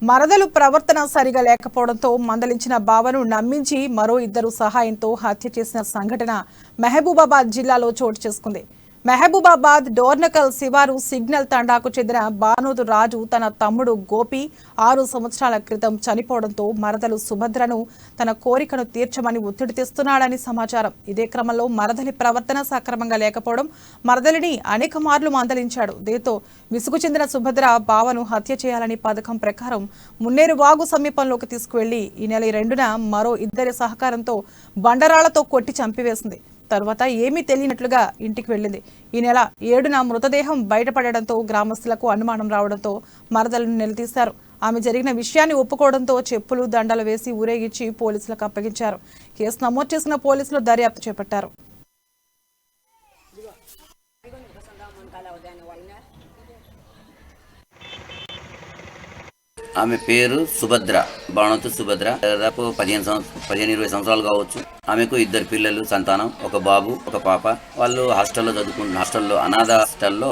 మరదలు ప్రవర్తన సరిగా లేకపోవడంతో మందలించిన బావను నమ్మించి మరో ఇద్దరు సహాయంతో హత్య చేసిన సంఘటన మహబూబాబాద్ జిల్లాలో చోటు చేసుకుంది. మహబూబాబాద్ డోర్నకల్ శివారు సిగ్నల్ తండాకు చెందిన బానోదు రాజు తన తమ్ముడు గోపి 6 సంవత్సరాల క్రితం చనిపోవడంతో మరదలు సుభద్రను తన కోరికను తీర్చమని ఒత్తిడి తెస్తున్నాడని సమాచారం. ఇదే క్రమంలో మరదలి ప్రవర్తన సక్రమంగా లేకపోవడం మరదలిని అనేక మార్లు మందలించాడు. దీంతో విసుగు చెందిన సుభద్ర బావను హత్య చేయాలని పథకం ప్రకారం మున్నేరు వాగు సమీపంలోకి తీసుకువెళ్లి ఈ నెల 2న మరో ఇద్దరి సహకారంతో బండరాళ్లతో కొట్టి చంపివేసింది. తర్వాత ఏమీ తెలియనట్లుగా ఇంటికి వెళ్లింది. ఈ నెల 7న మృతదేహం బయటపడడంతో గ్రామస్తులకు అనుమానం రావడంతో మరదలను నిలదీశారు. ఆమె జరిగిన విషయాన్ని ఒప్పుకోవడంతో చెప్పులు దండలు వేసి ఊరేగించి పోలీసులకు అప్పగించారు. కేసు నమోదు చేసిన పోలీసులు దర్యాప్తు చేపట్టారు. ఆమె పేరు సుభద్ర, బాణోతు సుభద్ర. దాదాపు 15-20 సంవత్సరాలు కావచ్చు. ఆమెకు 2 పిల్లలు సంతానం, ఒక బాబు ఒక పాప. వాళ్ళు హాస్టల్లో చదువుకుంటున్న హాస్టల్లో అనాథ హాస్టల్లో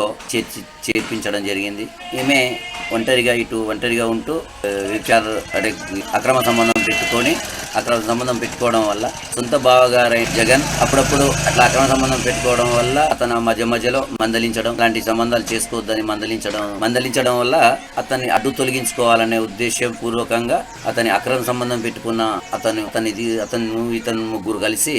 చేర్పించడం జరిగింది. ఈమె ఒంటరిగా ఉంటూ అక్రమ సంబంధం పెట్టుకోవడం వల్ల సొంత బావగారైన జగన్ అప్పుడప్పుడు అట్లా అక్రమ సంబంధం పెట్టుకోవడం వల్ల అతను మధ్యలో మందలించడం, లాంటి సంబంధాలు చేసుకోవద్దని మందలించడం వల్ల అతన్ని అడ్డు తొలగించుకోవాలనే ఉద్దేశం పూర్వకంగా అతని అక్రమ సంబంధం పెట్టుకున్న ఇతను ముగ్గురు కలిసి